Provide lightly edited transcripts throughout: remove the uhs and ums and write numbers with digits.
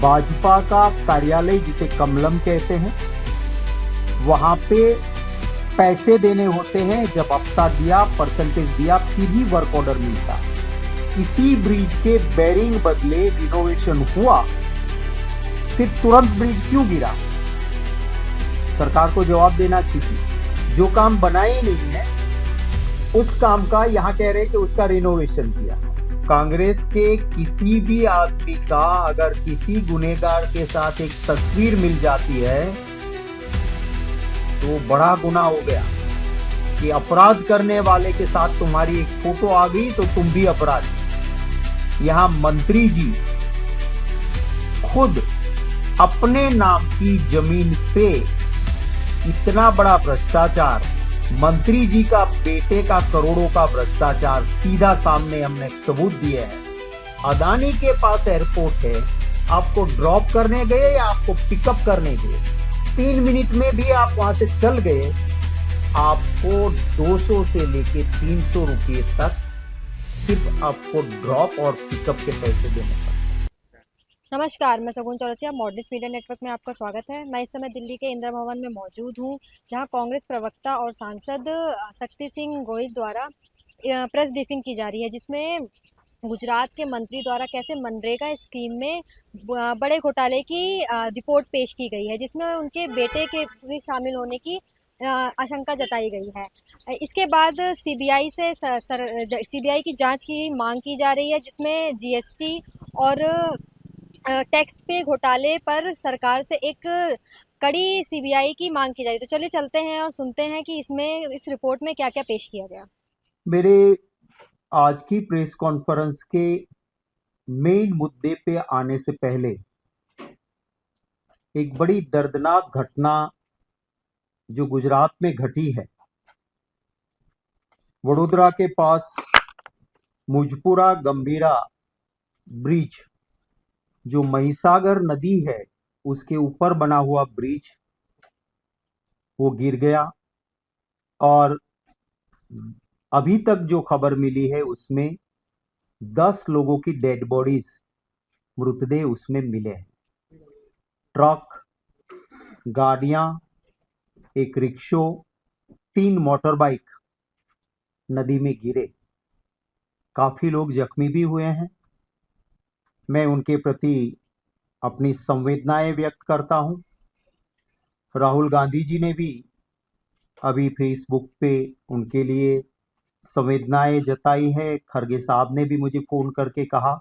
भाजपा का कार्यालय जिसे कमलम कहते हैं, वहां पे पैसे देने होते हैं। जब हफ्ता दिया, परसेंटेज दिया, फिर ही वर्क ऑर्डर मिलता। इसी ब्रिज के बेरिंग बदले रिनोवेशन हुआ, फिर तुरंत ब्रिज क्यों गिरा? सरकार को जवाब देना चाहिए। जो काम बना ही नहीं है उस काम का यहां कह रहे कि उसका रिनोवेशन किया। कांग्रेस के किसी भी आदमी का अगर किसी गुनहगार के साथ एक तस्वीर मिल जाती है तो बड़ा गुनाह हो गया कि अपराध करने वाले के साथ तुम्हारी एक फोटो आ गई तो तुम भी अपराधी। यहां मंत्री जी खुद अपने नाम की जमीन पे इतना बड़ा भ्रष्टाचार, मंत्री जी का बेटे का करोड़ों का भ्रष्टाचार सीधा सामने हमने सबूत दिए हैं। अदानी के पास एयरपोर्ट है, आपको ड्रॉप करने गए या आपको पिकअप करने गए, 3 मिनट में भी आप वहां से चल गए, आपको 200 से लेके 300 रुपये तक सिर्फ आपको ड्रॉप और पिकअप के पैसे देने पड़ते। नमस्कार, मैं सगुन चौरसिया, मॉडर्निस्ट मीडिया नेटवर्क में आपका स्वागत है। मैं इस समय दिल्ली के इंदिरा भवन में मौजूद हूं, जहां कांग्रेस प्रवक्ता और सांसद शक्ति सिंह गोहिल द्वारा प्रेस ब्रीफिंग की जा रही है, जिसमें गुजरात के मंत्री द्वारा कैसे मनरेगा स्कीम में बड़े घोटाले की रिपोर्ट पेश की गई है, जिसमें उनके बेटे के भी शामिल होने की आशंका जताई गई है। इसके बाद सीबीआई से सीबीआई की जांच की मांग की जा रही है, जिसमें जीएसटी और टैक्स पे घोटाले पर सरकार से एक कड़ी सीबीआई की मांग की जा रही है। तो चलिए चलते हैं और सुनते हैं कि इसमें इस रिपोर्ट में क्या क्या पेश किया गया। मेरे आज की प्रेस कॉन्फ्रेंस के मेन मुद्दे पे आने से पहले एक बड़ी दर्दनाक घटना जो गुजरात में घटी है। वडोदरा के पास मुजपुरा गंभीरा ब्रिज, जो महिसागर नदी है उसके ऊपर बना हुआ ब्रिज, वो गिर गया। और अभी तक जो खबर मिली है उसमें 10 लोगों की डेड बॉडीज, मृतदेह उसमें मिले हैं। ट्रक, गाड़ियां, एक रिक्शो, 3 मोटर बाइक नदी में गिरे। काफी लोग जख्मी भी हुए हैं। मैं उनके प्रति अपनी संवेदनाएं व्यक्त करता हूं। राहुल गांधी जी ने भी अभी फेसबुक पे उनके लिए संवेदनाएं जताई है। खरगे साहब ने भी मुझे फोन करके कहा।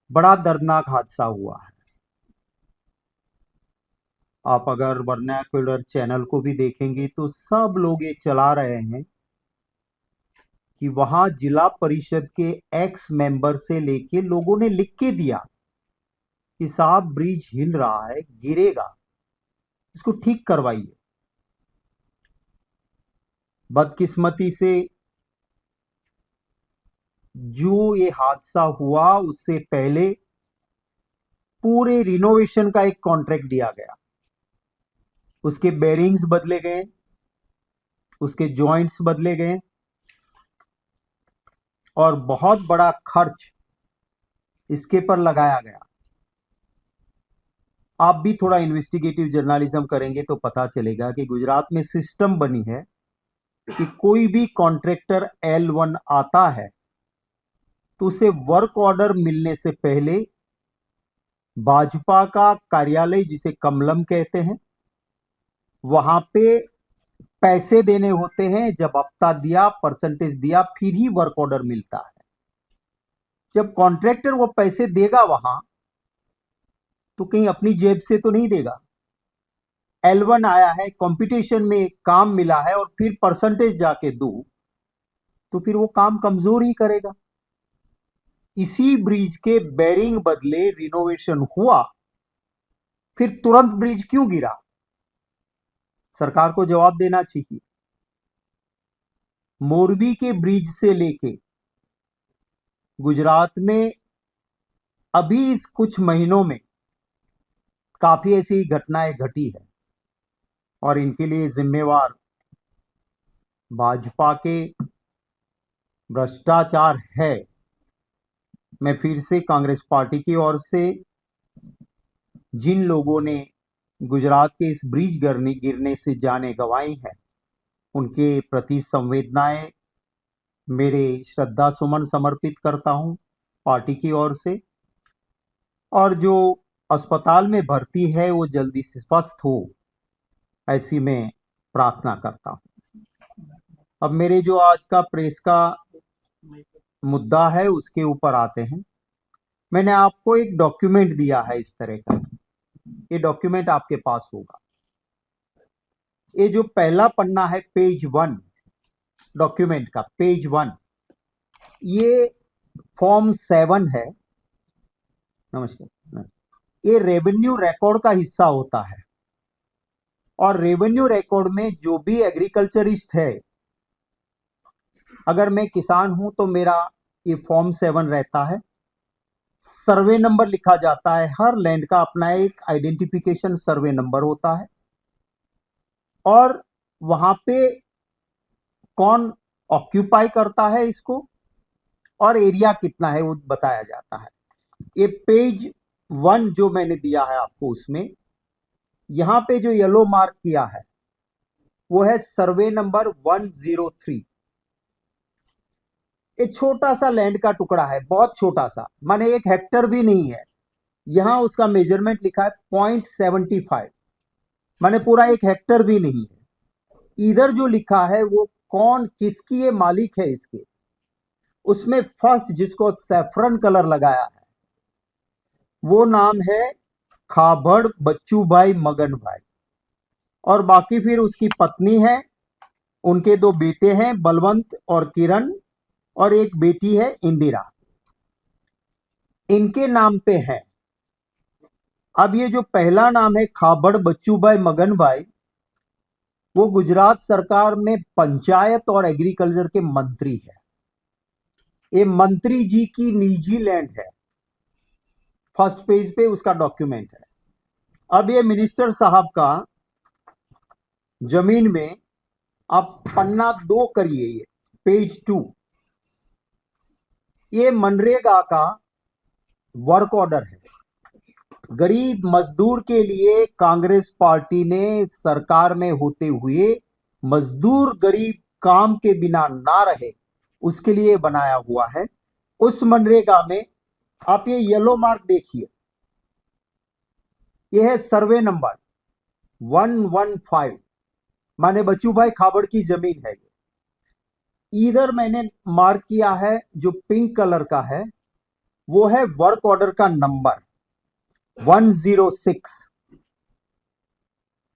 बड़ा दर्दनाक हादसा हुआ है। आप अगर वर्नाक्युलर चैनल को भी देखेंगे तो सब लोग ये चला रहे हैं कि वहां जिला परिषद के एक्स मेंबर से लेके लोगों ने लिख के दिया कि साहब ब्रिज हिल रहा है, गिरेगा, इसको ठीक करवाइए। बदकिस्मती से जो ये हादसा हुआ उससे पहले पूरे रिनोवेशन का एक कॉन्ट्रैक्ट दिया गया। उसके बेरिंग्स बदले गए, उसके जॉइंट्स बदले गए और बहुत बड़ा खर्च इसके पर लगाया गया। आप भी थोड़ा इन्वेस्टिगेटिव जर्नलिज्म करेंगे तो पता चलेगा कि गुजरात में सिस्टम बनी है कि कोई भी कॉन्ट्रैक्टर L1 आता है तो उसे वर्क ऑर्डर मिलने से पहले भाजपा का कार्यालय जिसे कमलम कहते हैं, वहां पे पैसे देने होते हैं। जब हफ्ता दिया, परसेंटेज दिया, फिर ही वर्क ऑर्डर मिलता है। जब कॉन्ट्रैक्टर वो पैसे देगा वहां तो कहीं अपनी जेब से तो नहीं देगा। L1 आया है, कंपटीशन में काम मिला है और फिर परसेंटेज जाके दो तो फिर वो काम कमजोर ही करेगा। इसी ब्रिज के बेरिंग बदले रिनोवेशन हुआ, फिर तुरंत ब्रिज क्यों गिरा? सरकार को जवाब देना चाहिए। मोरबी के ब्रिज से लेके गुजरात में अभी इस कुछ महीनों में काफी ऐसी घटनाएं घटी है और इनके लिए जिम्मेवार भाजपा के भ्रष्टाचार है। मैं फिर से कांग्रेस पार्टी की ओर से जिन लोगों ने गुजरात के इस ब्रिज गिरने से जानें गंवाई हैं, उनके प्रति संवेदनाएं मेरे श्रद्धा सुमन समर्पित करता हूं पार्टी की ओर से। और जो अस्पताल में भर्ती है वो जल्दी से स्वस्थ हो, ऐसी मैं प्रार्थना करता हूं। अब मेरे जो आज का प्रेस का मुद्दा है उसके ऊपर आते हैं। मैंने आपको एक डॉक्यूमेंट दिया है इस तरह का, ये डॉक्यूमेंट आपके पास होगा। ये जो पहला पन्ना है पेज 1 डॉक्यूमेंट का, पेज 1, ये फॉर्म 7 है। नमस्कार। ये रेवेन्यू रिकॉर्ड का हिस्सा होता है और रेवेन्यू रिकॉर्ड में जो भी एग्रीकल्चरिस्ट है, अगर मैं किसान हूं तो मेरा ये फॉर्म 7 रहता है। सर्वे नंबर लिखा जाता है, हर लैंड का अपना एक आइडेंटिफिकेशन सर्वे नंबर होता है और वहां पे कौन ऑक्यूपाई करता है इसको और एरिया कितना है वो बताया जाता है। ये पेज 1 जो मैंने दिया है आपको, उसमें यहां पे जो येलो मार्क किया है वो है सर्वे नंबर 103। ये छोटा सा लैंड का टुकड़ा है, बहुत छोटा सा, माने 1 हेक्टर भी नहीं है। यहां उसका मेजरमेंट लिखा है 0.75, माने पूरा 1 हेक्टर भी नहीं है। इधर जो लिखा है वो कौन किसकी ये मालिक है इसके, उसमें फर्स्ट जिसको सैफरन कलर लगाया है वो नाम है खाबड़ बच्चू भाई मगन भाई, और बाकी फिर उसकी पत्नी है, उनके 2 बेटे हैं बलवंत और किरण, और एक बेटी है इंदिरा, इनके नाम पे है। अब ये जो पहला नाम है खाबड़ बच्चू भाई मगन भाई, वो गुजरात सरकार में पंचायत और एग्रीकल्चर के मंत्री है। ये मंत्री जी की निजी लैंड है, फर्स्ट पेज पे उसका डॉक्यूमेंट है। अब ये मिनिस्टर साहब का जमीन में आप पन्ना 2 करिए, ये पेज 2, ये मनरेगा का वर्क ऑर्डर है। गरीब मजदूर के लिए कांग्रेस पार्टी ने सरकार में होते हुए मजदूर गरीब काम के बिना ना रहे, उसके लिए बनाया हुआ है। उस मनरेगा में आप ये येलो मार्क देखिए, यह है सर्वे नंबर 115, माने बच्चू भाई खाबड़ की जमीन है। इधर मैंने मार्क किया है जो पिंक कलर का है, वो है वर्क ऑर्डर का नंबर 106।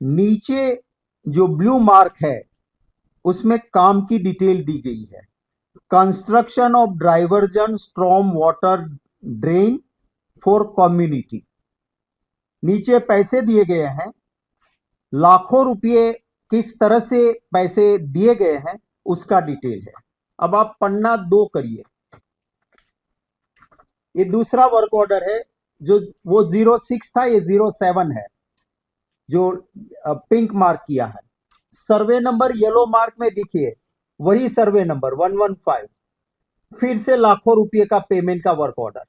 नीचे जो ब्लू मार्क है उसमें काम की डिटेल दी गई है, construction of diversion storm water drain for community. नीचे पैसे दिए गए हैं, लाखों रुपए किस तरह से पैसे दिए गए हैं उसका डिटेल है। अब आप पन्ना 2 करिए, ये दूसरा वर्क ऑर्डर है, जो वो 06 था, ये 07 है जो पिंक मार्क किया है। सर्वे नंबर येलो मार्क में देखिए, वही सर्वे नंबर 115, फिर से लाखों रुपए का पेमेंट का वर्क ऑर्डर।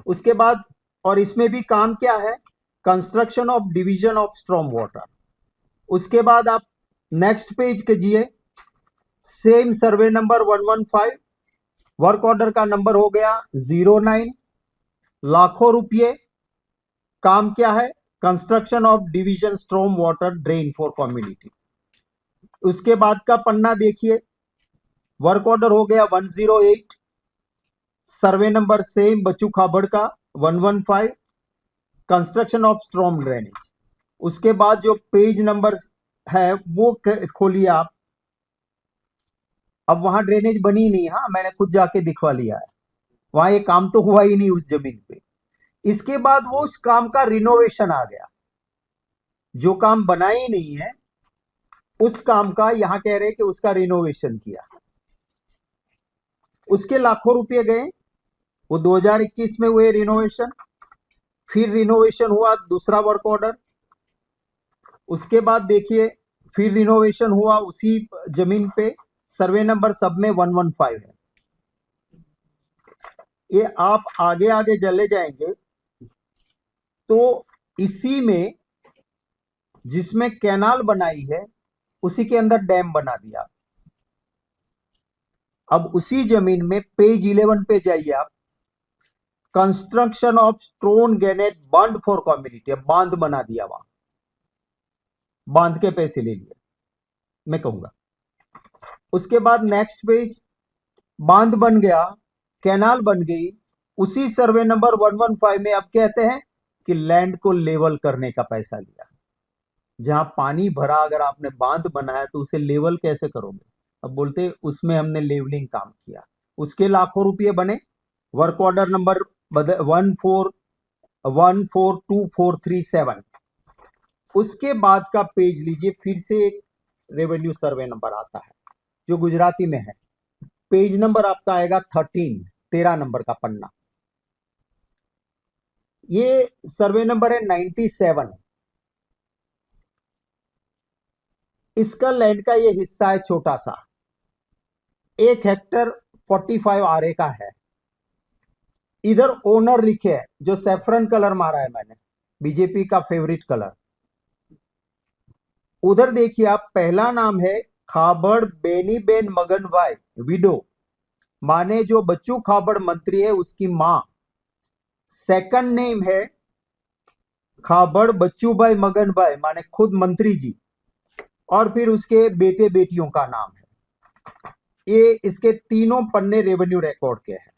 उसके बाद और इसमें भी काम क्या है, construction of division of storm water. उसके बाद आप नेक्स्ट पेज कीजिए, same survey number 115, work order का नंबर हो गया 09, लाखों रुपये, काम क्या है, construction of division storm water drain for community. उसके बाद का पन्ना देखिए, वर्क ऑर्डर हो गया 108, सर्वे नंबर सेम बच्चू खाबड़ का 115, कंस्ट्रक्शन ऑफ स्ट्रॉम ड्रेनेज। उसके बाद जो पेज नंबर है वो खोलिए आप, अब वहां ड्रेनेज बनी नहीं, हाँ मैंने खुद जाके दिखवा लिया है, वहां ये काम तो हुआ ही नहीं उस जमीन पे। इसके बाद वो उस काम का रिनोवेशन आ गया, जो काम बना ही नहीं है उस काम का यहां कह रहे कि उसका रिनोवेशन किया, उसके लाखों रुपए गए। वो 2021 में हुए रिनोवेशन, फिर रिनोवेशन हुआ दूसरा वर्क ऑर्डर। उसके बाद देखिए फिर रिनोवेशन हुआ उसी जमीन पे, सर्वे नंबर सब में 115 है। ये आप आगे आगे चले जाएंगे तो इसी में जिसमें कैनाल बनाई है उसी के अंदर डैम बना दिया। अब उसी जमीन में पेज 11 पे जाइए आप, कंस्ट्रक्शन ऑफ स्टोन गैनेट बांध फॉर कम्युनिटी, बांध बना दिया, वहां बांध के पैसे ले लिए, मैं कहूंगा। उसके बाद नेक्स्ट पेज, बांध बन गया, कैनाल बन गई, उसी सर्वे नंबर 115 में अब कहते हैं कि लैंड को लेवल करने का पैसा लिया। जहां पानी भरा, अगर आपने बांध बनाया तो उसे लेवल कैसे करोगे? अब बोलते उसमें हमने लेवलिंग काम किया, उसके लाखों रुपये बने। Work order number 142437। उसके बाद का पेज लीजिए, फिर से एक रेवेन्यू सर्वे नंबर आता है जो गुजराती में है। पेज नंबर आपका आएगा 13 नंबर का पन्ना। ये सर्वे नंबर है 97। इसका लैंड का ये हिस्सा है छोटा सा, 1 हेक्टर 45 आरे का है। इधर ओनर लिखे है, जो सैफरन कलर मारा है मैंने, बीजेपी का फेवरेट कलर। उधर देखिए आप, पहला नाम है खाबड़ बेनीबेन मगनभाई विडो, माने जो बच्चू खाबड़ मंत्री है उसकी मां। सेकंड नेम है खाबड़ बच्चूभाई मगनभाई, माने खुद मंत्री जी, और फिर उसके बेटे बेटियों का नाम है। ये इसके तीनों पन्ने रेवेन्यू रिकॉर्ड के हैं।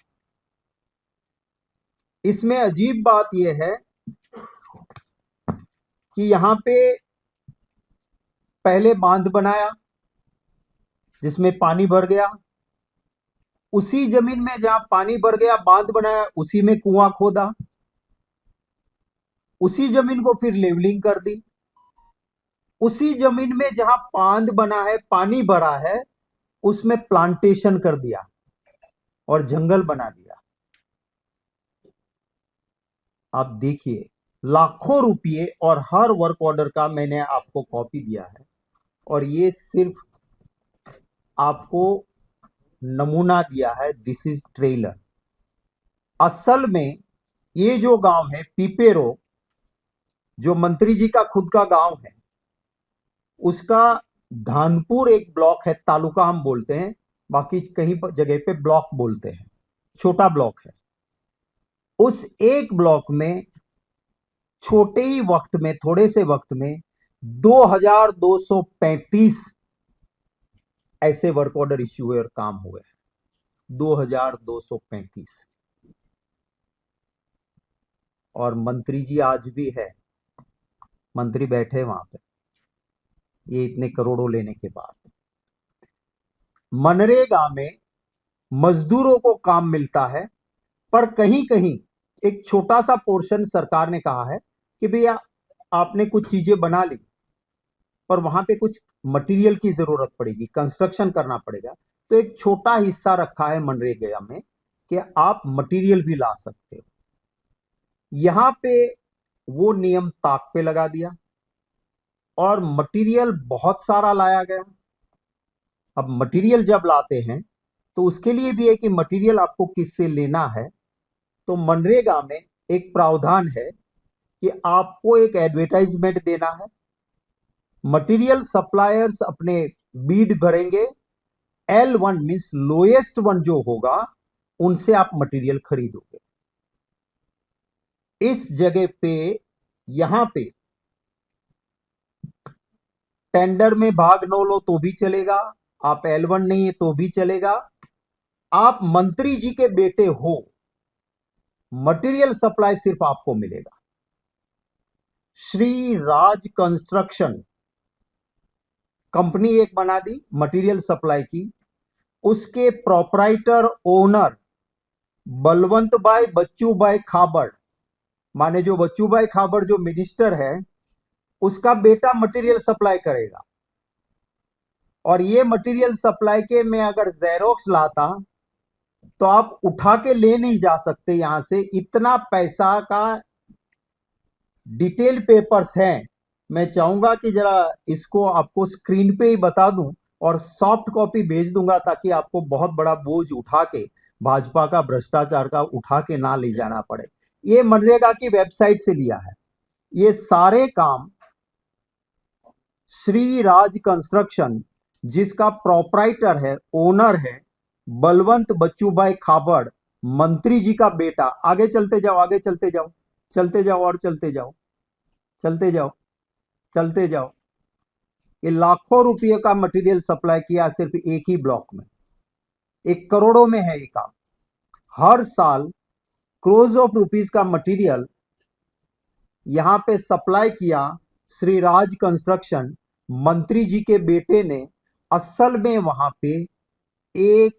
इसमें अजीब बात यह है कि यहां पे पहले बांध बनाया जिसमें पानी भर गया, उसी जमीन में जहां पानी भर गया बांध बनाया, उसी में कुआं खोदा, उसी जमीन को फिर लेवलिंग कर दी, उसी जमीन में जहां बांध बना है पानी भरा है उसमें प्लांटेशन कर दिया और जंगल बना दिया। आप देखिए, लाखों रुपये, और हर वर्क ऑर्डर का मैंने आपको कॉपी दिया है, और ये सिर्फ आपको नमूना दिया है, दिस इज ट्रेलर। असल में ये जो गांव है पीपेरो, जो मंत्री जी का खुद का गांव है, उसका धानपुर एक ब्लॉक है, तालुका हम बोलते हैं, बाकी कहीं जगह पे ब्लॉक बोलते हैं, छोटा ब्लॉक है। उस एक ब्लॉक में छोटे ही वक्त में, थोड़े से वक्त में 2235 ऐसे वर्क ऑर्डर इश्यू हुए और काम हुए। 2235। और मंत्री जी आज भी है, मंत्री बैठे वहां पे, ये इतने करोड़ों लेने के बाद। मनरेगा में मजदूरों को काम मिलता है, पर कहीं कहीं एक छोटा सा पोर्शन सरकार ने कहा है कि भैया आपने कुछ चीजें बना ली, पर वहां पे कुछ मटेरियल की जरूरत पड़ेगी, कंस्ट्रक्शन करना पड़ेगा, तो एक छोटा हिस्सा रखा है मनरेगा में कि आप मटेरियल भी ला सकते हो। यहां पे वो नियम ताक पे लगा दिया और मटेरियल बहुत सारा लाया गया। अब मटेरियल जब लाते हैं तो उसके लिए भी है कि मटेरियल आपको किससे लेना है। तो मनरेगा में एक प्रावधान है कि आपको एक एडवर्टाइजमेंट देना है, मटेरियल सप्लायर्स अपने बीड भरेंगे, L1 मींस लोएस्ट वन जो होगा उनसे आप मटेरियल खरीदोगे। इस जगह पे, यहां पे टेंडर में भाग न लो तो भी चलेगा, आप L1 नहीं है तो भी चलेगा, आप मंत्री जी के बेटे हो, मटेरियल सप्लाई सिर्फ आपको मिलेगा। श्री राज कंस्ट्रक्शन कंपनी एक बना दी मटेरियल सप्लाई की, उसके प्रोपराइटर ओनर बलवंत भाई बच्चू भाई खाबड़, माने जो बच्चू भाई खाबड़ जो मिनिस्टर है उसका बेटा मटेरियल सप्लाई करेगा। और ये मटेरियल सप्लाई के मैं अगर जेरोक्स लाता तो आप उठा के ले नहीं जा सकते यहां से, इतना पैसा का डिटेल पेपर्स हैं। मैं चाहूंगा कि जरा इसको आपको स्क्रीन पे ही बता दूं और सॉफ्ट कॉपी भेज दूंगा, ताकि आपको बहुत बड़ा बोझ उठा के, भाजपा का भ्रष्टाचार का उठा के ना ले जाना पड़े। ये मनरेगा की वेबसाइट से लिया है। ये सारे काम श्री राज कंस्ट्रक्शन, जिसका प्रोपराइटर है, ओनर है बलवंत बच्चूभाई खाबड़, मंत्री जी का बेटा। आगे चलते जाओ, आगे चलते जाओ, चलते जाओ और चलते जाओ, चलते जाओ, चलते जाओ। ये लाखों रुपये का मटेरियल सप्लाई किया सिर्फ एक ही ब्लॉक में। एक करोड़ों में है ये काम। हर साल क्रोज ऑफ रुपीस का मटेरियल यहां पे सप्लाई किया श्री राज कंस्ट्रक्शन। मंत्री जी के बेटे ने असल में वहां पे एक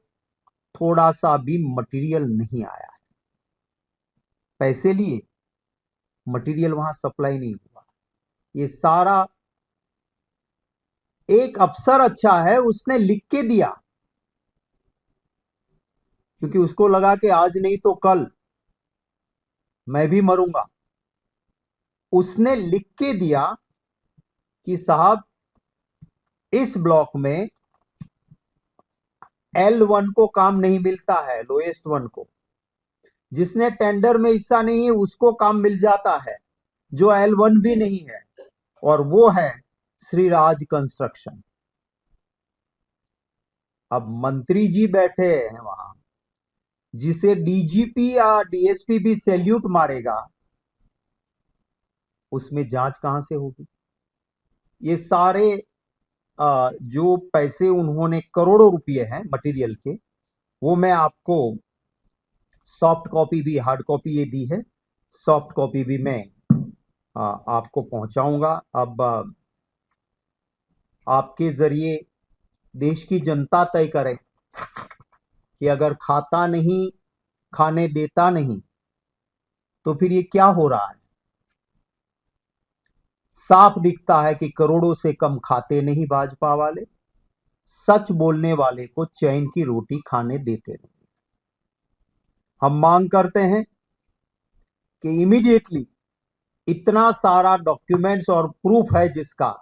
थोड़ा सा भी मटेरियल नहीं आया है। पैसे लिए, मटेरियल वहां सप्लाई नहीं हुआ। ये सारा एक अफसर अच्छा है, उसने लिख के दिया, क्योंकि उसको लगा कि आज नहीं तो कल मैं भी मरूंगा। उसने लिख के दिया कि साहब इस ब्लॉक में L1 को काम नहीं मिलता है, लोएस्ट वन को। जिसने टेंडर में हिस्सा नहीं है उसको काम मिल जाता है, जो L1 भी नहीं है, और वो है श्री राज कंस्ट्रक्शन। अब मंत्री जी बैठे हैं वहां, जिसे डीजीपी या डीएसपी भी सैल्यूट मारेगा, उसमें जांच कहां से होगी? ये सारे जो पैसे उन्होंने, करोड़ों रुपए हैं मटेरियल के, वो मैं आपको सॉफ्ट कॉपी भी, हार्ड कॉपी ये दी है, सॉफ्ट कॉपी भी मैं आपको पहुंचाऊंगा। अब आपके जरिए देश की जनता तय करे कि अगर खाता नहीं, खाने देता नहीं, तो फिर ये क्या हो रहा है। साफ दिखता है कि करोड़ों से कम खाते नहीं भाजपा वाले, सच बोलने वाले को चैन की रोटी खाने देते नहीं। हम मांग करते हैं कि इमीडिएटली इतना सारा डॉक्यूमेंट्स और प्रूफ है जिसका,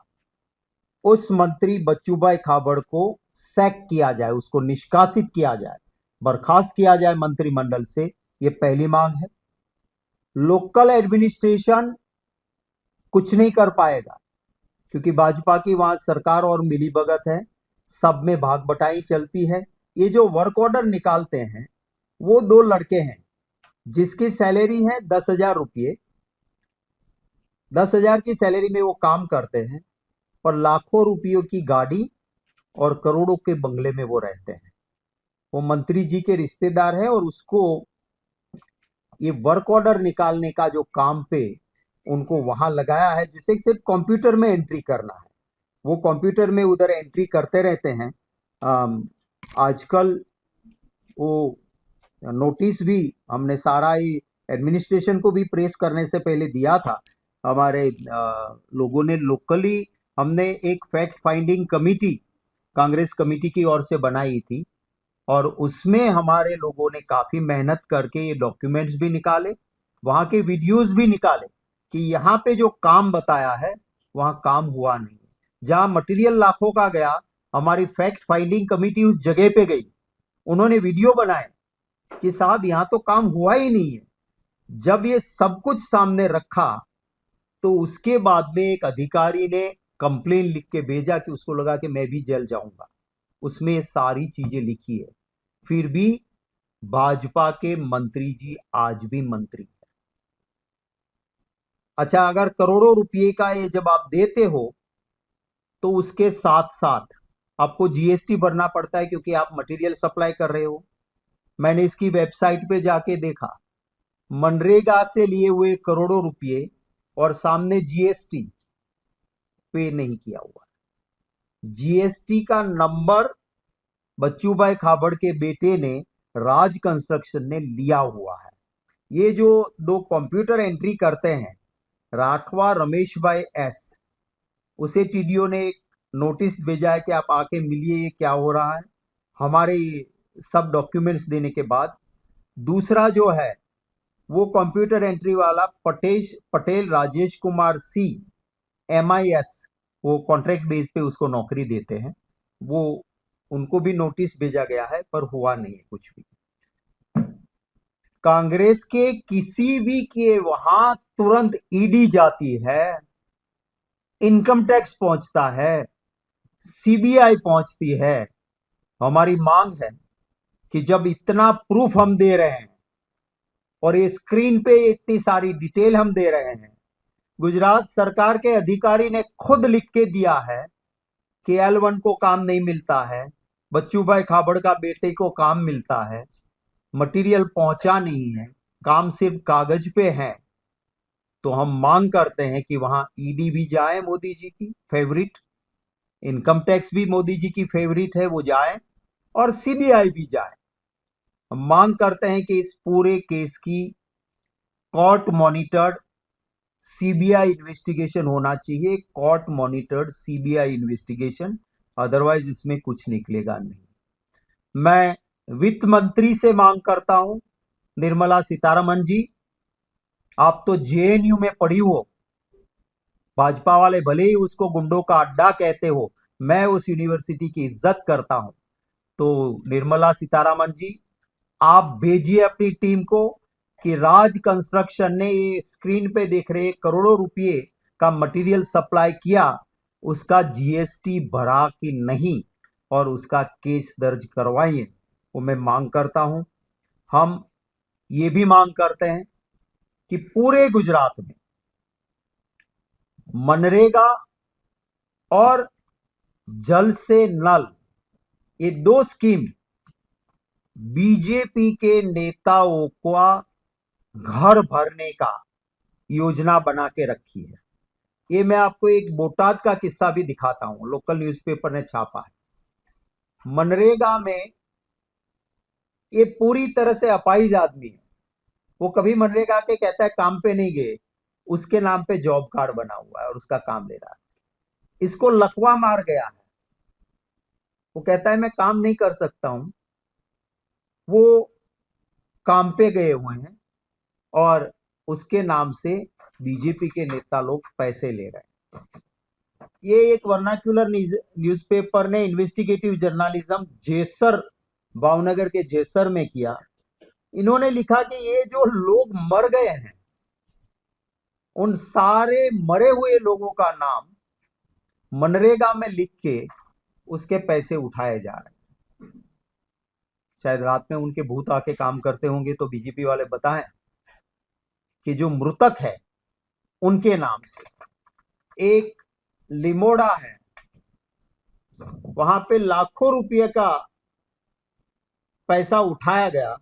उस मंत्री बच्चूभाई खाबड़ को सैक किया जाए, उसको निष्कासित किया जाए, बर्खास्त किया जाए मंत्रिमंडल से। ये पहली मांग है। लोकल एडमिनिस्ट्रेशन कुछ नहीं कर पाएगा, क्योंकि भाजपा की वहां सरकार और मिलीभगत है, सब में भाग बटाई चलती है। ये जो वर्क ऑर्डर निकालते हैं, वो दो लड़के हैं जिसकी सैलरी है 10,000 रुपये। 10,000 की सैलरी में वो काम करते हैं, और लाखों रुपयों की गाड़ी और करोड़ों के बंगले में वो रहते हैं। वो मंत्री जी के रिश्तेदार है, और उसको ये वर्क ऑर्डर निकालने का जो काम पे उनको वहां लगाया है, जिसे सिर्फ कंप्यूटर में एंट्री करना है। वो कंप्यूटर में उधर एंट्री करते रहते हैं। आजकल वो नोटिस भी हमने सारा ही एडमिनिस्ट्रेशन को भी प्रेस करने से पहले दिया था। हमारे लोगों ने लोकली, हमने एक fact finding committee Congress committee की ओर से बनाई थी, और उसमें हमारे लोगों ने काफी मेहनत करके ये डॉक्यूमेंट्स भी निकाले, वहां के वीडियोस भी निकाले कि यहाँ पे जो काम बताया है वहां काम हुआ नहीं। जहां मटेरियल लाखों का गया, हमारी फैक्ट फाइंडिंग कमिटी उस जगह पे गई, उन्होंने वीडियो बनाए कि साहब यहाँ तो काम हुआ ही नहीं है। जब ये सब कुछ सामने रखा, तो उसके बाद में एक अधिकारी ने कंप्लेन लिख के भेजा कि उसको लगा कि मैं भी जेल जाऊंगा। उसमें ये सारी चीजें लिखी है। फिर भी भाजपा के मंत्री जी आज भी मंत्री है। अच्छा, अगर करोड़ों रुपए का ये जब आप देते हो, तो उसके साथ साथ आपको जीएसटी भरना पड़ता है, क्योंकि आप मटेरियल सप्लाई कर रहे हो। मैंने इसकी वेबसाइट पे जाके देखा, मनरेगा से लिए हुए करोड़ों रुपए और सामने जीएसटी पे नहीं किया हुआ। जीएसटी का नंबर बच्चूभाई खाबड़ के बेटे ने, राज कंस्ट्रक्शन ने लिया हुआ है। ये जो दो कंप्यूटर एंट्री करते हैं, राठवा रमेश भाई एस, उसे टीडीओ ने एक नोटिस भेजा है कि आप आके मिलिए, ये क्या हो रहा है, हमारे सब डॉक्यूमेंट्स देने के बाद। दूसरा जो है वो कंप्यूटर एंट्री वाला पटेल राजेश कुमार सी, MIS, वो कॉन्ट्रैक्ट बेस पे उसको नौकरी देते हैं, वो उनको भी नोटिस भेजा गया है, पर हुआ नहीं है कुछ भी। कांग्रेस के किसी भी के वहां तुरंत ईडी जाती है, इनकम टैक्स पहुंचता है, सीबीआई पहुंचती है। हमारी मांग है कि जब इतना प्रूफ हम दे रहे हैं और ये स्क्रीन पे इतनी सारी डिटेल हम दे रहे हैं, गुजरात सरकार के अधिकारी ने खुद लिख के दिया है कि L1 को काम नहीं मिलता है, बच्चू भाई खाबड़ का बेटे को काम मिलता है, मटेरियल पहुंचा नहीं है, काम सिर्फ कागज पे है। तो हम मांग करते हैं कि वहां ईडी भी जाए, मोदी जी की फेवरिट, इनकम टैक्स भी मोदी जी की फेवरिट है, वो जाए, और सीबीआई भी जाए। हम मांग करते हैं कि इस पूरे केस की कोर्ट मॉनिटर्ड सीबीआई इन्वेस्टिगेशन होना चाहिए, court monitored CBI investigation, otherwise इसमें कुछ निकलेगा नहीं। मैं वित्त मंत्री से मांग करता हूं, निर्मला सीतारमण जी, आप तो जेएनयू में पढ़ी हो, भाजपा वाले भले ही उसको गुंडों का अड्डा कहते हो, मैं उस यूनिवर्सिटी की इज्जत करता हूं। तो निर्मला सीतारमण जी, आप भेजिए अपनी टीम को कि राज कंस्ट्रक्शन ने ये स्क्रीन पे देख रहे करोड़ों रुपए का मटेरियल सप्लाई किया, उसका जीएसटी भरा कि नहीं, और उसका केस दर्ज करवाइए, वो मैं मांग करता हूं। हम ये भी मांग करते हैं कि पूरे गुजरात में मनरेगा और जल से नल, ये दो स्कीम बीजेपी के नेताओं का घर भरने का योजना बना के रखी है। ये मैं आपको एक बोटाद का किस्सा भी दिखाता हूं, लोकल न्यूज़पेपर ने छापा है। मनरेगा में ये पूरी तरह से अपाहिज आदमी है, वो कभी मनरेगा के कहता है काम पे नहीं गए, उसके नाम पे जॉब कार्ड बना हुआ है और उसका काम ले रहा है। इसको लकवा मार गया है, वो कहता है मैं काम नहीं कर सकता हूं, वो काम पे गए हुए हैं और उसके नाम से बीजेपी के नेता लोग पैसे ले रहे हैं। ये एक वर्नाक्युलर न्यूज़पेपर ने इन्वेस्टिगेटिव जर्नलिज्म जेसर, भावनगर के जेसर में किया। इन्होंने लिखा कि ये जो लोग मर गए हैं, उन सारे मरे हुए लोगों का नाम मनरेगा में लिख के उसके पैसे उठाए जा रहे हैं। शायद रात में उनके भूत आके काम करते होंगे, तो बीजेपी वाले बताएं कि जो मृतक है उनके नाम से एक लिमोड़ा है, वहां पे लाखों रुपए का पैसा उठाया गया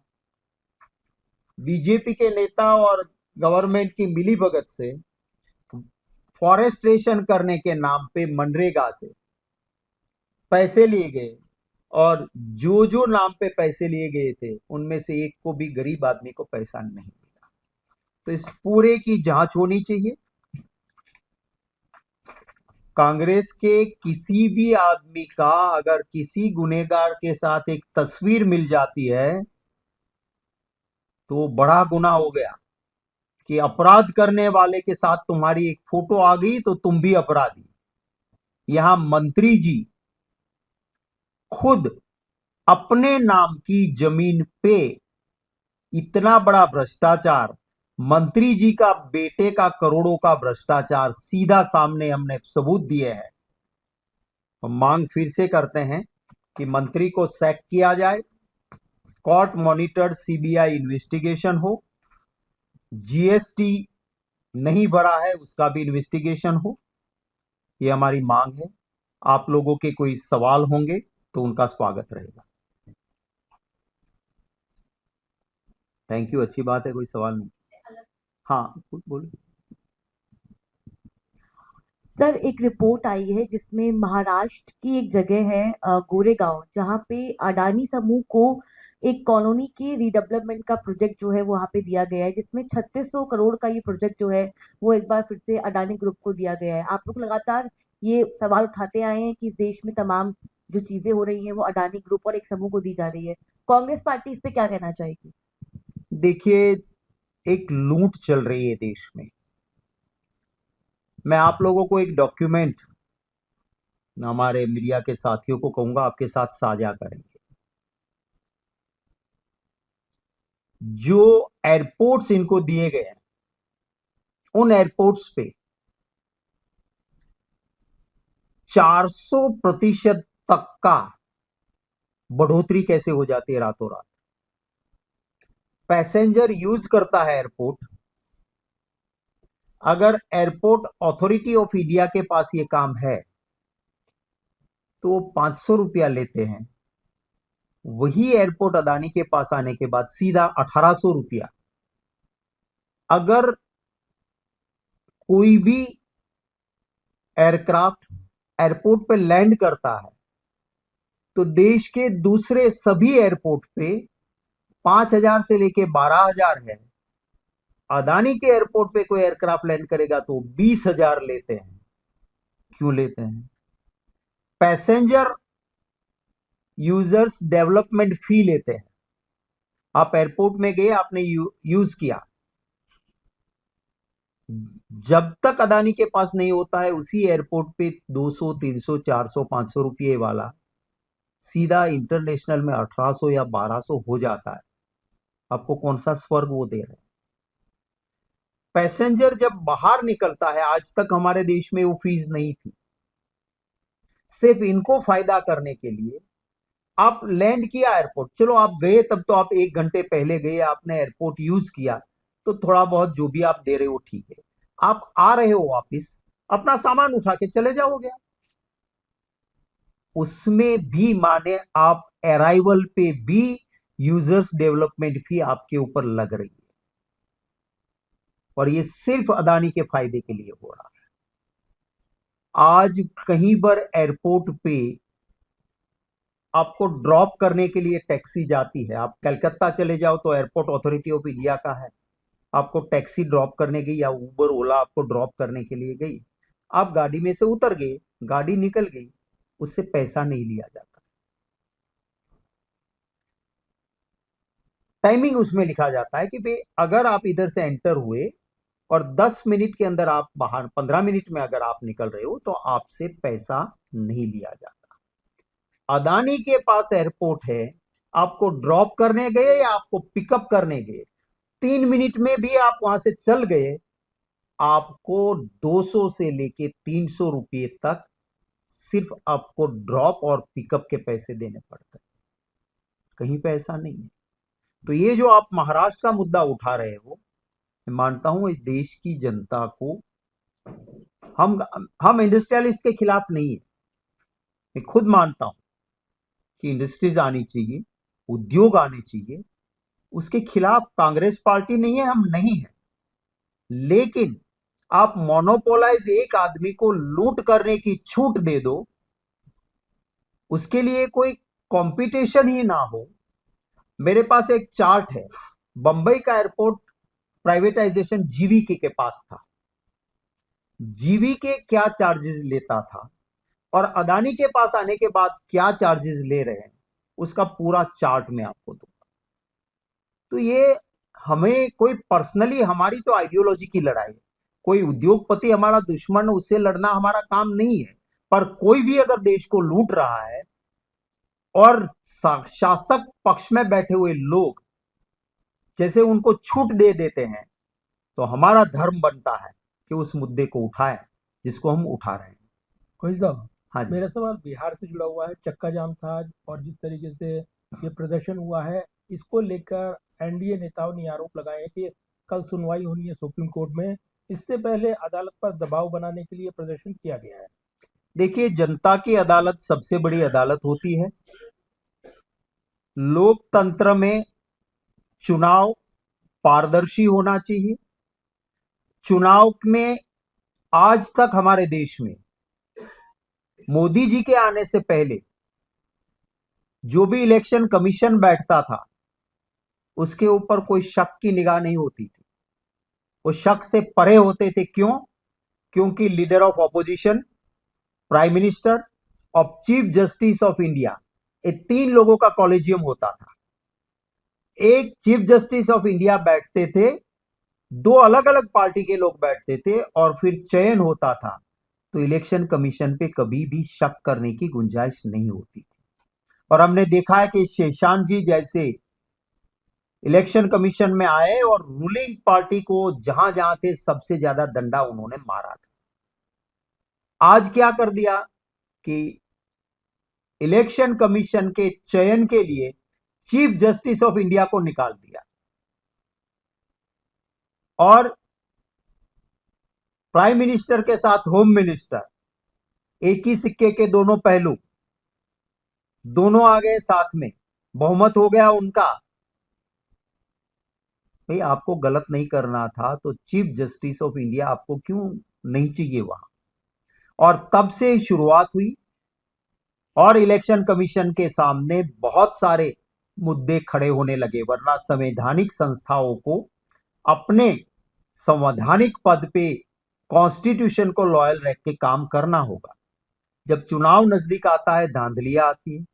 बीजेपी के नेता और गवर्नमेंट की मिलीभगत से, फॉरेस्टेशन करने के नाम पे मनरेगा से पैसे लिए गए, और जो जो नाम पे पैसे लिए गए थे उनमें से एक को भी गरीब आदमी को पैसा नहीं मिला। तो इस पूरे की जांच होनी चाहिए। कांग्रेस के किसी भी आदमी का अगर किसी गुनहगार के साथ एक तस्वीर मिल जाती है तो बड़ा गुनाह हो गया, कि अपराध करने वाले के साथ तुम्हारी एक फोटो आ गई तो तुम भी अपराधी। यहां मंत्री जी खुद अपने नाम की जमीन पे इतना बड़ा भ्रष्टाचार, मंत्री जी का बेटे का करोड़ों का भ्रष्टाचार सीधा सामने हमने सबूत दिए हैं। हम मांग फिर से करते हैं कि मंत्री को सैक किया जाए, कोर्ट मॉनिटर्ड सीबीआई इन्वेस्टिगेशन हो, जीएसटी नहीं भरा है उसका भी इन्वेस्टिगेशन हो। ये हमारी मांग है। आप लोगों के कोई सवाल होंगे तो उनका स्वागत रहेगा। थैंक यू, अच्छी बात है, कोई सवाल नहीं। हाँ कुछ बोलो। सर, एक रिपोर्ट आई है जिसमें महाराष्ट्र की एक जगह है गोरेगांव, जहाँ पे अडानी समूह को एक कॉलोनी की रीडेवलपमेंट का प्रोजेक्ट जो है वो वहाँ पे दिया गया है, जिसमें 3600 करोड़ का ये प्रोजेक्ट जो है वो एक बार फिर से अडानी ग्रुप को दिया गया है। आप लोग लगातार ये सवाल उठाते आए हैं कि इस देश में तमाम जो चीजें हो रही हैं वो अडानी ग्रुप और एक समूह को दी जा रही है। कांग्रेस पार्टी इस पे क्या कहना चाहेगी? देखिए, एक लूट चल रही है देश में। मैं आप लोगों को एक डॉक्यूमेंट हमारे मीडिया के साथियों को कहूंगा आपके साथ साझा करेंगे। जो एयरपोर्ट्स इनको दिए गए हैं, उन एयरपोर्ट्स पे 400% तक का बढ़ोतरी कैसे हो जाती है रातों रात। पैसेंजर यूज करता है एयरपोर्ट, अगर एयरपोर्ट अथॉरिटी ऑफ इंडिया के पास ये काम है तो 500 रुपया लेते हैं। वही एयरपोर्ट अदानी के पास आने के बाद सीधा 1800 रुपया। अगर कोई भी एयरक्राफ्ट एयरपोर्ट पे लैंड करता है तो देश के दूसरे सभी एयरपोर्ट पे 5000 से लेके 12000 है। अदानी के एयरपोर्ट पे कोई एयरक्राफ्ट लैंड करेगा तो 20,000 लेते हैं। क्यों लेते हैं? पैसेंजर यूजर्स डेवलपमेंट फी लेते हैं। आप एयरपोर्ट में गए, आपने यूज किया, जब तक अदानी के पास नहीं होता है उसी एयरपोर्ट पे 200, 300, 400, 500 रुपये वाला सीधा इंटरनेशनल में 1800 या 1200 हो जाता है। आपको कौन सा स्वर्ग वो दे रहे हैं? पैसेंजर जब बाहर निकलता है, आज तक हमारे देश में वो फीस नहीं थी। सिर्फ इनको फायदा करने के लिए आप लैंड किया एयरपोर्ट, चलो आप गए, तब तो आप 1 घंटे पहले गए, आपने एयरपोर्ट यूज किया, तो थोड़ा बहुत जो भी आप दे रहे हो ठीक है। आप आ रहे हो वापिस, अपना सामान उठा के चले जाओगे, उसमें भी माने आप अराइवल पे भी यूजर्स डेवलपमेंट फी आपके ऊपर लग रही है, और ये सिर्फ अदानी के फायदे के लिए हो रहा है। आज कहीं पर एयरपोर्ट पे आपको ड्रॉप करने के लिए टैक्सी जाती है। आप कलकत्ता चले जाओ तो एयरपोर्ट अथॉरिटी ऑफ इंडिया का है, आपको टैक्सी ड्रॉप करने गई या उबर ओला आपको ड्रॉप करने के लिए गई, आप गाड़ी में से उतर गए, गाड़ी निकल गई, उससे पैसा नहीं लिया जाता। टाइमिंग उसमें लिखा जाता है कि भाई अगर आप इधर से एंटर हुए और 10 मिनट के अंदर आप बाहर, 15 मिनट में अगर आप निकल रहे हो तो आपसे पैसा नहीं लिया जाता। अदानी के पास एयरपोर्ट है, आपको ड्रॉप करने गए या आपको पिकअप करने गए, 3 मिनट में भी आप वहां से चल गए, आपको 200 से लेके 300 रुपये तक सिर्फ आपको ड्रॉप और पिकअप के पैसे देने पड़ते हैं। कहीं पे ऐसा नहीं है। तो ये जो आप महाराष्ट्र का मुद्दा उठा रहे हो, मैं मानता हूं इस देश की जनता को, हम इंडस्ट्रियलिस्ट के खिलाफ नहीं है। मैं खुद मानता हूं कि इंडस्ट्रीज आनी चाहिए, उद्योग आने चाहिए, उसके खिलाफ कांग्रेस पार्टी नहीं है, हम नहीं है। लेकिन आप मोनोपोलाइज एक आदमी को लूट करने की छूट दे दो, उसके लिए कोई कंपटीशन ही ना हो। मेरे पास एक चार्ट है, बंबई का एयरपोर्ट प्राइवेटाइजेशन जीवीके के पास था, जीवीके क्या चार्जेस लेता था और अदानी के पास आने के बाद क्या चार्जेस ले रहे हैं, उसका पूरा चार्ट मैं आपको दूंगा। तो ये हमें कोई पर्सनली, हमारी तो आइडियोलॉजी की लड़ाई है, कोई उद्योगपति हमारा दुश्मन, उससे लड़ना हमारा काम नहीं है। पर कोई भी अगर देश को लूट रहा है और शासक पक्ष में बैठे हुए लोग जैसे उनको छूट दे देते हैं, तो हमारा धर्म बनता है कि उस मुद्दे को उठाएं जिसको हम उठा रहे हैं। कोई साहब, हाँ जी। मेरा सवाल बिहार से जुड़ा हुआ है। चक्का जाम था आज, और जिस तरीके से ये प्रदर्शन हुआ है, इसको लेकर एनडीए नेताओं ने आरोप लगाए हैं कि कल सुनवाई होनी है सुप्रीम कोर्ट में, इससे पहले अदालत पर दबाव बनाने के लिए प्रदर्शन किया गया है। देखिए, जनता की अदालत सबसे बड़ी अदालत होती है। लोकतंत्र में चुनाव पारदर्शी होना चाहिए। चुनाव में आज तक हमारे देश में मोदी जी के आने से पहले जो भी इलेक्शन कमीशन बैठता था, उसके ऊपर कोई शक की निगाह नहीं होती थी, वो शक से परे होते थे। क्यों? क्योंकि leader of opposition, prime minister और चीफ जस्टिस ऑफ इंडिया, ये 3 लोगों का कॉलेजियम होता था। एक चीफ जस्टिस ऑफ इंडिया बैठते थे, 2 अलग अलग पार्टी के लोग बैठते थे, और फिर चयन होता था। तो इलेक्शन कमीशन पे कभी भी शक करने की गुंजाइश नहीं होती थी। और हमने देखा है कि शेषान जी जैसे इलेक्शन कमीशन में आए और रूलिंग पार्टी को जहां जहां थे सबसे ज्यादा डंडा उन्होंने मारा था। आज क्या कर दिया कि इलेक्शन कमीशन के चयन के लिए चीफ जस्टिस ऑफ इंडिया को निकाल दिया और प्राइम मिनिस्टर के साथ होम मिनिस्टर, एक ही सिक्के के दोनों पहलू, दोनों आ गए साथ में, बहुमत हो गया उनका। भाई आपको गलत नहीं करना था तो चीफ जस्टिस ऑफ इंडिया आपको क्यों नहीं चाहिए वहां? और तब से शुरुआत हुई और इलेक्शन कमीशन के सामने बहुत सारे मुद्दे खड़े होने लगे, वरना संवैधानिक संस्थाओं को अपने संवैधानिक पद पे कॉन्स्टिट्यूशन को लॉयल रख के काम करना होगा। जब चुनाव नजदीक आता है धांधलियां आती है,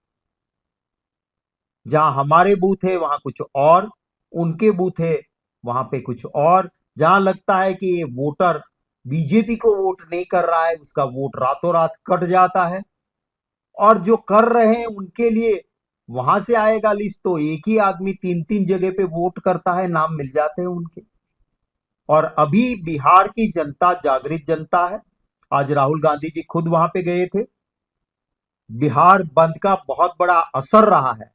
जहां हमारे बूथ है वहां कुछ और, उनके बूथ है वहां पे कुछ और, जहां लगता है कि ये वोटर बीजेपी को वोट नहीं कर रहा है उसका वोट रातों रात कट जाता है, और जो कर रहे हैं उनके लिए वहां से आएगा लिस्ट तो एक ही आदमी तीन तीन जगह पे वोट करता है, नाम मिल जाते हैं उनके। और अभी बिहार की जनता जागृत जनता है। आज राहुल गांधी जी खुद वहां पे गए थे। बिहार बंद का बहुत बड़ा असर रहा है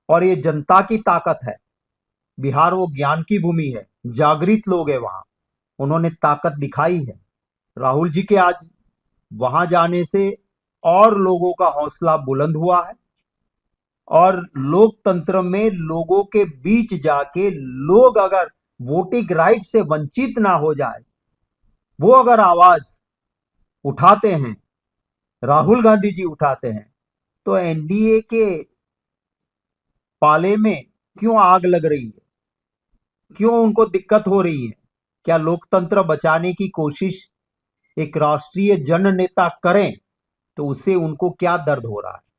और ये जनता की ताकत है। बिहार वो ज्ञान की भूमि है, जागृत लोग है वहां, उन्होंने ताकत दिखाई है। राहुल जी के आज वहां जाने से और लोगों का हौसला बुलंद हुआ है और लोकतंत्र में लोगों के बीच जाके लोग अगर वोटिंग राइट से वंचित ना हो जाए, वो अगर आवाज उठाते हैं, राहुल गांधी जी उठाते हैं, तो एनडीए के पाले में क्यों आग लग रही है, क्यों उनको दिक्कत हो रही है? क्या लोकतंत्र बचाने की कोशिश एक राष्ट्रीय जन नेता करें तो उससे उनको क्या दर्द हो रहा है?